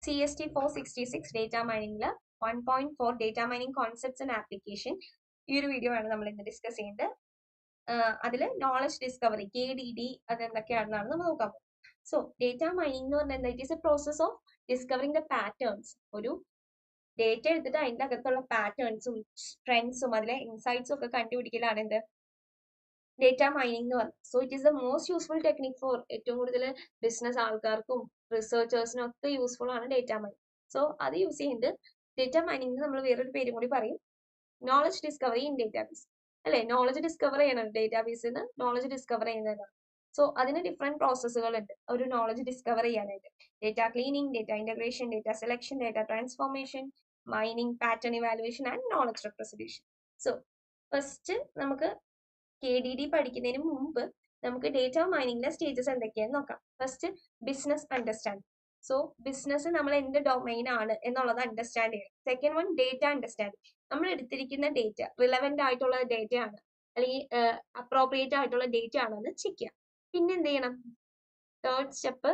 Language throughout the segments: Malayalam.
CST 466 ഡേറ്റ മൈനിങ്ങിൽ 1.4 data mining concepts and application ഈ ഒരു വീഡിയോ ആണ് നമ്മൾ ഇന്ന് ഡിസ്കസ് ചെയ്യുന്നത്. അതിൽ നോളജ് ഡിസ്കവറി KDD അതെന്തൊക്കെയാണെന്നാണ് നമ്മൾ നോക്കാൻ പോകുന്നത്. സോ ഡേറ്റ മൈനിങ് എന്ന് പറഞ്ഞാൽ it is a process of discovering the patterns. ഒരു ഡേറ്റ എടുത്തിട്ട് അതിൻ്റെ അകത്തുള്ള പാറ്റേൺസും ട്രെൻഡ്സും അതിലെ ഇൻസൈറ്റ്സും ഒക്കെ കണ്ടുപിടിക്കലാണ് എന്ത് ഡേറ്റ മൈനിങ് എന്ന് പറയുന്നത്. So it is the most useful technique four ഏറ്റവും കൂടുതൽ ബിസിനസ് ആൾക്കാർക്കും റിസർച്ചേഴ്സിനും ഒക്കെ യൂസ്ഫുൾ ആണ് ഡേറ്റ മൈനിങ്. സോ അത് യൂസ് ചെയ്യുന്നത് ഡേറ്റ മൈനിങ് നമ്മൾ വേറൊരു പേരും കൂടി പറയും, നോളജ് ഡിസ്കവറി ഇൻ ഡേറ്റാബേസ് അല്ലെ. നോളജ് ഡിസ്കവർ ചെയ്യണം ഡേറ്റാബേസിൽ നിന്ന് നോളജ് ഡിസ്കവർ ചെയ്യുന്നതാണ്. സോ അതിന് ഡിഫറെന്റ് പ്രോസസ്സുകൾ ഉണ്ട് ഒരു നോളജ് ഡിസ്കവർ ചെയ്യാനായിട്ട്. Data cleaning, data integration, data selection, data transformation, mining, pattern evaluation and knowledge representation. So first നമുക്ക് KDD പഠിക്കുന്നതിന് മുമ്പ് നമുക്ക് ഡേറ്റ മൈനിങ്ങിലെ സ്റ്റേജസ് എന്തൊക്കെയാണെന്ന് നോക്കാം. First business understanding. So business നമ്മൾ എന്ത് ഡൊമൈൻ ആണ് എന്നുള്ളത് അണ്ടർസ്റ്റാൻഡ് ചെയ്യണം. Second one data understanding. നമ്മൾ എടുത്തിരിക്കുന്ന ഡേറ്റ റിലവന്റ് ആയിട്ടുള്ള ഡേറ്റ ആണ് അല്ലെങ്കിൽ അപ്രോപ്രിയേറ്റ് ആയിട്ടുള്ള ഡേറ്റ ആണോ എന്ന് ചെക്ക് ചെയ്യാം. പിന്നെ എന്ത് ചെയ്യണം, തേർഡ് സ്റ്റെപ്പ്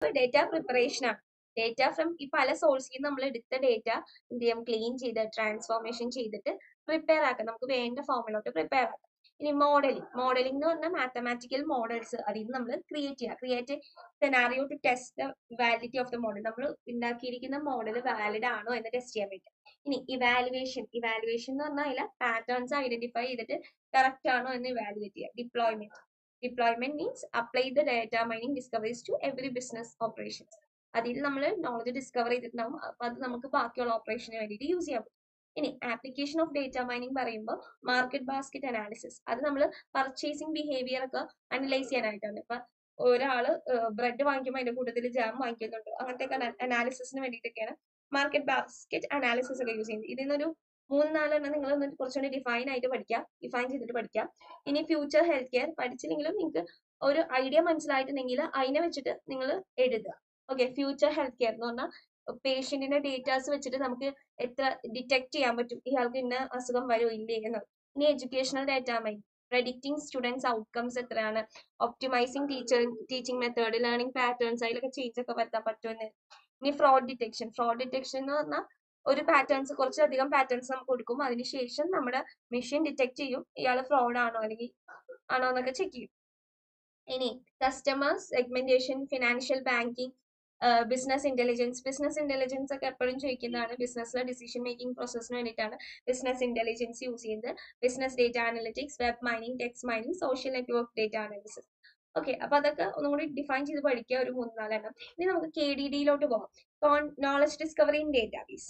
ഡേറ്റ പ്രിപ്പറേഷൻ ആണ്. ഡേറ്റ ഫ്രം ഈ പല സോഴ്സിൽ നിന്ന് നമ്മൾ എടുത്ത ഡേറ്റ എന്ത് ചെയ്യാം, ക്ലീൻ ചെയ്ത് ട്രാൻസ്ഫോർമേഷൻ ചെയ്തിട്ട് പ്രിപ്പയർ ആക്കാം, നമുക്ക് വേണ്ട ഫോമിലോട്ട് പ്രിപ്പയർ ആക്കാം. ഇനി മോഡലിംഗ് എന്ന് പറഞ്ഞാൽ മാത്തമാറ്റിക്കൽ മോഡൽസ് അതിൽ നിന്ന് നമ്മൾ create scenario to test the validity of the model. നമ്മൾ ഉണ്ടാക്കിയിരിക്കുന്ന മോഡൽ വാലിഡ് ആണോ എന്ന് ടെസ്റ്റ് ചെയ്യാൻ പറ്റും. ഇനി ഇവാലുവേഷൻ എന്ന് പറഞ്ഞാൽ അതിലെ പാറ്റേൺസ് ഐഡന്റിഫൈ ചെയ്തിട്ട് കറക്റ്റ് ആണോ എന്ന് ഇവാലുവേറ്റ് ചെയ്യുക. Deployment means apply the data mining discoveries to every business operations. അതിൽ നമ്മൾ നോളജ് ഡിസ്കവർ ചെയ്തിട്ടുണ്ടാവും, അപ്പൊ അത് നമുക്ക് ബാക്കിയുള്ള ഓപ്പറേഷന് വേണ്ടിയിട്ട് യൂസ് ചെയ്യാൻ പറ്റും. ഇനി ആപ്ലിക്കേഷൻ ഓഫ് ഡേറ്റ മൈനിങ് പറയുമ്പോൾ മാർക്കറ്റ് ബാസ്ക്കറ്റ് അനാലിസിസ്. അത് നമ്മൾ പർച്ചേസിങ് ബിഹേവിയർ ഒക്കെ അനലൈസ് ചെയ്യാനായിട്ടാണ്. ഇപ്പൊ ഒരാള് ബ്രെഡ് വാങ്ങിക്കുമ്പോൾ അതിന്റെ കൂട്ടത്തിൽ ജാം വാങ്ങിക്കുന്നുണ്ടോ, അങ്ങനത്തെ അനാലിസിസിന് വേണ്ടിയിട്ടൊക്കെയാണ് മാർക്കറ്റ് ബാസ്ക്കറ്റ് അനാലിസിസ് ഒക്കെ യൂസ് ചെയ്യുന്നത്. ഇതിൽ നിന്നൊരു 3-4 നിങ്ങൾ കുറച്ചുകൂടി ഡിഫൈൻ ചെയ്തിട്ട് പഠിക്കാം. ഇനി ഫ്യൂച്ചർ ഹെൽത്ത് കെയർ പഠിച്ചില്ലെങ്കിലും നിങ്ങൾക്ക് ഒരു ഐഡിയ മനസ്സിലായിട്ടുണ്ടെങ്കിൽ അതിനെ വെച്ചിട്ട് നിങ്ങൾ എഴുതുക. ഓക്കെ, ഫ്യൂച്ചർ ഹെൽത്ത് കെയർ എന്ന് പറഞ്ഞാൽ പേഷ്യന്റിന്റെ ഡേറ്റാസ് വെച്ചിട്ട് നമുക്ക് എത്ര ഡിറ്റക്ട് ചെയ്യാൻ പറ്റും ഇയാൾക്ക് ഇന്ന അസുഖം വരുമോ ഇല്ലേ എന്ന്. ഇനി educational data mining, predicting students outcomes എത്രയാണ്, optimising teaching method, learning patterns, അതിലൊക്കെ ചേഞ്ച് ഒക്കെ വരുത്താൻ പറ്റുമെന്ന്. ഇനി ഫ്രോഡ് ഡിറ്റക്ഷൻ എന്ന് പറഞ്ഞാൽ ഒരു പാറ്റേൺസ് കുറച്ചധികം പാറ്റേൺസ് നമുക്ക് കൊടുക്കും, അതിനുശേഷം നമ്മുടെ മെഷീൻ ഡിറ്റക്ട് ചെയ്യും ഇയാൾ ഫ്രോഡ് ആണോ അല്ലെങ്കിൽ ആണോ എന്നൊക്കെ ചെക്ക് ചെയ്യും. ഇനി customers segmentation, financial banking, business intelligence ഒക്കെ എപ്പോഴും ചോദിക്കുന്നതാണ്. ബിസിനസ്സിലെ ഡിസിഷൻ മേക്കിംഗ് പ്രോസസ്സിന് വേണ്ടിയിട്ടാണ് ബിസിനസ് ഇന്റലിജൻസ് യൂസ് ചെയ്യുന്നത്. Business data analytics, web mining, text mining, social network data analysis. Okay, അപ്പൊ അതൊക്കെ ഒന്നും കൂടി ഡിഫൈൻ ചെയ്ത് പഠിക്കുക, ഒരു 3-4 എണ്ണം. ഇനി നമുക്ക് KDD-യിലോട്ട് പോകാം, knowledge discovery in database.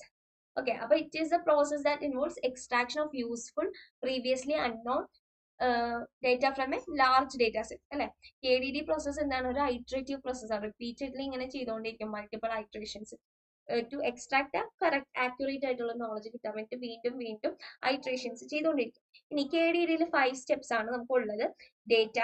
Okay, അപ്പൊ it is a process that involves extraction of useful previously unknown data from a large data set അല്ലെ. KDD പ്രോസസ് എന്താണ്, ഒരു ഐട്രേറ്റീവ് പ്രോസസ്സാണ്. റിപ്പീറ്റഡ്ലി ഇങ്ങനെ ചെയ്തുകൊണ്ടിരിക്കും, മൾട്ടിപ്പിൾ ഐട്രേഷൻസ് ടു എക്സ്ട്രാക്ട് ആ കറക്റ്റ് ആക്യുറേറ്റ് ആയിട്ടുള്ള നോളജ് കിട്ടാൻ വേണ്ടി വീണ്ടും ഐട്രേഷൻസ് ചെയ്തുകൊണ്ടിരിക്കും. ഇനി KDD-യിൽ 5 സ്റ്റെപ്സ് ആണ് നമുക്കുള്ളത്. Data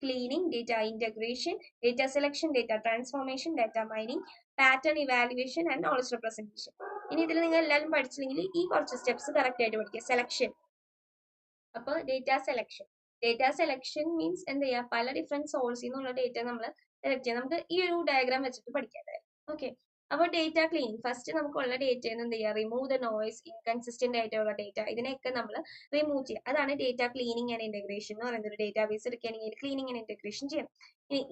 cleaning, data integration, data selection, data transformation, data mining, pattern evaluation and knowledge representation. ഇനി ഇതിൽ നിങ്ങൾ എല്ലാവരും പഠിച്ചില്ലെങ്കിൽ ഈ കുറച്ച് സ്റ്റെപ്സ് കറക്റ്റ് ആയിട്ട് പഠിക്കുക. സെലക്ഷൻ, അപ്പോൾ ഡേറ്റ സെലക്ഷൻ മീൻസ് എന്താ ചെയ്യുക, പല ഡിഫറെന്റ് സോഴ്സിൽ നിന്നുള്ള ഡേറ്റ നമ്മൾ സെലക്ട് ചെയ്യാം. നമുക്ക് ഈ ഒരു ഡയഗ്രാം വെച്ചിട്ട് പഠിക്കാതായിരുന്നു. ഓക്കെ, അപ്പോൾ ഡേറ്റ ക്ലീനിങ്, ഫസ്റ്റ് നമുക്കുള്ള ഡേറ്റയിൽ നിന്ന് എന്ത് ചെയ്യുക, റിമൂവ് ദ നോയ്സ്, ഇൻകൺസിസ്റ്റന്റ് ആയിട്ടുള്ള ഡേറ്റ, ഇതിനെയൊക്കെ നമ്മൾ റിമൂവ് ചെയ്യുക. അതാണ് ഡേറ്റ ക്ലീനിങ് ആൻഡ് ഇന്റഗ്രേഷൻ എന്ന് പറയുന്നത്. ഒരു ഡേറ്റാബേസ് എടുക്കുകയാണെങ്കിൽ ക്ലീനിങ് ആൻഡ് ഇന്റഗ്രേഷൻ ചെയ്യണം.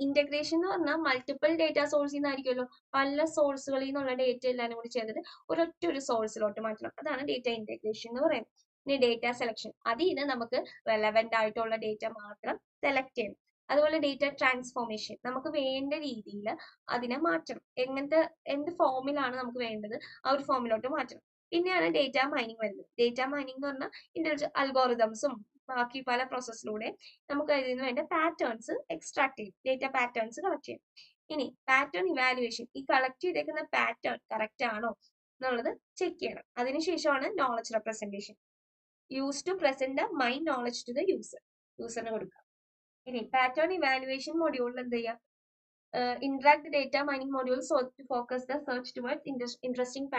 ഇന്റഗ്രേഷൻ എന്ന് പറഞ്ഞാൽ മൾട്ടിപ്പിൾ ഡേറ്റ സോഴ്സിൽ നിന്നായിരിക്കുമല്ലോ, പല സോഴ്സുകളിൽ നിന്നുള്ള ഡേറ്റ എല്ലാവരും കൂടി ചേർന്നിട്ട് ഒരൊറ്റ ഒരു സോഴ്സിലോട്ട് മാറ്റണം. അതാണ് ഡേറ്റ ഇന്റഗ്രേഷൻ എന്ന് പറയുന്നത്. ഇനി ഡേറ്റ സെലക്ഷൻ, അതിന് നമുക്ക് റെലവെന്റ് ആയിട്ടുള്ള ഡേറ്റ മാത്രം സെലക്ട് ചെയ്യണം. അതുപോലെ ഡേറ്റ ട്രാൻസ്ഫോർമേഷൻ, നമുക്ക് വേണ്ട രീതിയിൽ അതിനെ മാറ്റണം. എന്ത് ഫോമിലാണ് നമുക്ക് വേണ്ടത് ആ ഒരു ഫോമിലോട്ട് മാറ്റണം. പിന്നെയാണ് ഡേറ്റ മൈനിങ് വരുന്നത്. ഡേറ്റ മൈനിങ് എന്ന് പറഞ്ഞാൽ അൽഗോറിതംസും ബാക്കി പല പ്രോസസ്സിലൂടെ നമുക്ക് അതിൽ നിന്ന് വേണ്ട പാറ്റേൺസ് എക്സ്ട്രാക്ട് ചെയ്യും, ഡേറ്റ പാറ്റേൺസ് കളക്ട് ചെയ്യും. ഇനി പാറ്റേൺ ഇവാലുവേഷൻ, ഈ കളക്ട് ചെയ്തേക്കുന്ന പാറ്റേൺ കറക്റ്റ് ആണോ എന്നുള്ളത് ചെക്ക് ചെയ്യണം. അതിനുശേഷമാണ് knowledge representation, use to present the my knowledge to the യൂസറിന് കൊടുക്കുക. ഇനി പാറ്റേൺ ഇവാലുവേഷൻ മൊഡ്യൂളിൽ എന്ത് ചെയ്യാം, interact data mining module to focus the search towards interesting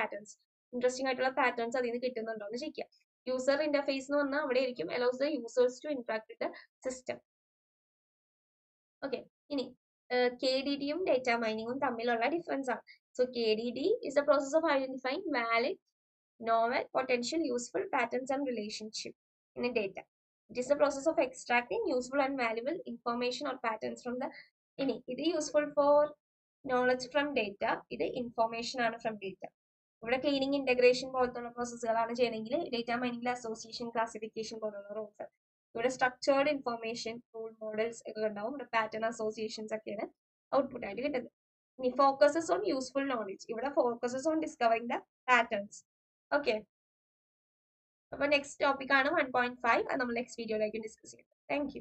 ആയിട്ടുള്ള പാറ്റേൺസ് അതിൽ നിന്ന് കിട്ടുന്നുണ്ടോ എന്ന് ചെക്ക് ചെയ്യാം. യൂസർ ഇന്റർഫേസ് എന്ന് പറഞ്ഞാൽ അവിടെ ആയിരിക്കും, allows the users to interact with the system. Okay, ഇനി KDD-യും ഡേറ്റ മൈനിങ്ങും തമ്മിലുള്ള ഡിഫറൻസ് ആണ്. So KDD is the process of identifying valid, novel, potential, useful patterns and relationship in a data. It is the process of extracting useful and valuable information or patterns from the ഇനി ഇത് useful for knowledge from data, ഇത് ഇൻഫോർമേഷൻ ആണ് ഫ്രം ഡേറ്റ. ഇവിടെ ക്ലീനിങ് ഇന്റഗ്രേഷൻ പോലത്തുള്ള പ്രോസസ്സുകളാണ് ചെയ്യണമെങ്കിൽ ഡേറ്റ മൈനിങ്ങിൽ അസോസിയേഷൻ ക്ലാസിഫിക്കേഷൻ പോലുള്ള റൂൾസ്. ഇവിടെ സ്ട്രക്ചേർഡ് ഇൻഫോർമേഷൻ റൂൾ മോഡൽസ് ഒക്കെ ഉണ്ടാവും. ഇവിടെ പാറ്റേൺ അസോസിയേഷൻസ് ഒക്കെയാണ് ഔട്ട്പുട്ട് ആയിട്ട് കിട്ടുന്നത്. ഇനി ഫോക്കസസ് ഓൺ യൂസ്ഫുൾ നോളജ്, ഇവിടെ focuses on discovering the patterns. Okay, അപ്പൊ നെക്സ്റ്റ് ടോപ്പിക് ആണ് 1.5. അത് നമ്മൾ നെക്സ്റ്റ് വീഡിയോയിലേക്ക് ഡിസ്കസ് ചെയ്യും. Thank you.